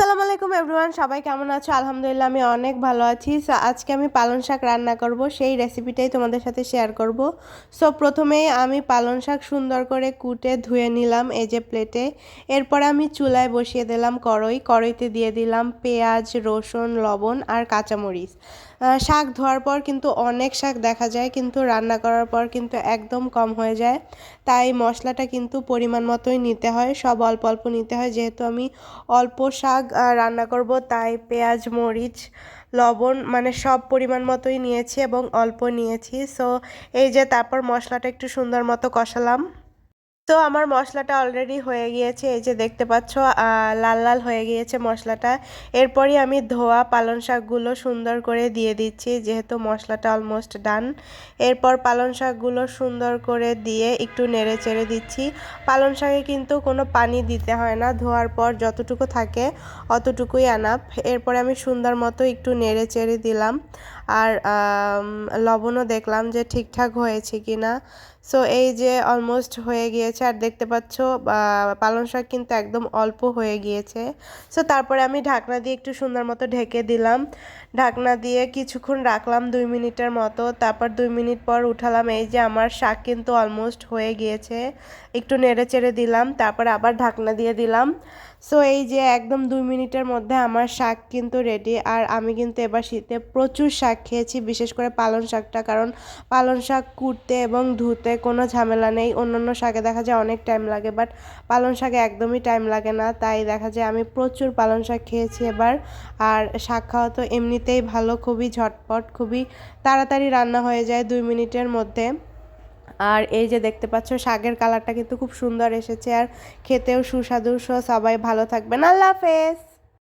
আসসালামু আলাইকুম এভরিওয়ান, সবাই কেমন আছো? আলহামদুলিল্লাহ আমি অনেক ভালো আছি। সো আজকে আমি পালং শাক রান্না করব, সেই রেসিপিটাই তোমাদের সাথে শেয়ার করব। সো প্রথমেই আমি পালং শাক সুন্দর করে কুটে ধুয়ে নিলাম এই যে প্লেটে। এরপর আমি চুলায় বসিয়ে দিলাম কড়াইতে দিয়ে দিলাম পেঁয়াজ, রসুন, লবণ আর কাঁচামরিচ। শাক ধোয়ার পর কিন্তু অনেক শাক দেখা যায়, কিন্তু রান্না করার পর কিন্তু একদম কম হয়ে যায়। তাই মশলাটা কিন্তু পরিমাণ মতোই নিতে হয়, সব অল্প অল্প নিতে হয়। যেহেতু আমি অল্প শাক রান্না করব, তাই পেঁয়াজ, মরিচ, লবণ মানে সব পরিমাণ মতোই নিয়েছি এবং অল্প নিয়েছি। সো এই যে তারপর মশলাটা একটু সুন্দর মতো কষালাম। তো আমার মশলাটা অলরেডি হয়ে গিয়েছে, এই যে দেখতে পাচ্ছ লাল লাল হয়ে গিয়েছে মশলাটা। এরপরই আমি ধোয়া পালং শাকগুলো সুন্দর করে দিয়ে দিচ্ছি, যেহেতু মশলাটা অলমোস্ট ডান। এরপর পালং শাকগুলো সুন্দর করে দিয়ে একটু নেড়ে চেড়ে দিচ্ছি। পালং শাকে কিন্তু কোনো পানি দিতে হয় না, ধোয়ার পর যতটুকু থাকে অতটুকুই আনাপ। এরপরে আমি সুন্দর মতো একটু নেড়ে চেড়ে দিলাম, আর লবণও দেখলাম যে ঠিকঠাক হয়েছে কি না। সো এই যে অলমোস্ট হয়ে গিয়েছে, আর দেখতে পাচ্ছ পালং শাক কিন্তু একদম অল্প হয়ে গিয়েছে। সো তারপরে আমি ঢাকনা দিয়ে একটু সুন্দর মতো ঢেকে দিলাম। ঢাকনা দিয়ে কিছুক্ষণ রাখলাম 2 মিনিটের মতো। তারপর 2 মিনিট পর উঠালাম, এই যে আমার শাক কিন্তু অলমোস্ট হয়ে গিয়েছে। একটু নেড়ে চেড়ে দিলাম, তারপর আবার ঢাকনা দিয়ে দিলাম। সো এই যে একদম 2 মিনিটের মধ্যে আমার শাক কিন্তু রেডি। আর আমি কিন্তু এবার শীতে প্রচুর শাক খেয়েছি, বিশেষ করে পালং শাকটা, কারণ পালং শাক কুটতে এবং ধুতে কোনো ঝামেলা নেই। অন্যান্য শাকে দেখা যায় অনেক টাইম লাগে, বাট পালং শাকে একদমই টাইম লাগে না। তাই দেখা যায় আমি প্রচুর পালং শাক খেয়েছি এবার। আর শাক খাওয়া তো এমনিতেই ভালো, খুবই ঝটপট, খুবই তাড়াতাড়ি রান্না হয়ে যায় 2 মিনিটের মধ্যে। আর এই যে দেখতে পাচ্ছ শাকের কালারটা কিন্তু খুব সুন্দর এসেছে, আর খেতেও সুস্বাদু। সবাই ভালো থাকবেন, আল্লাহ হাফেজ।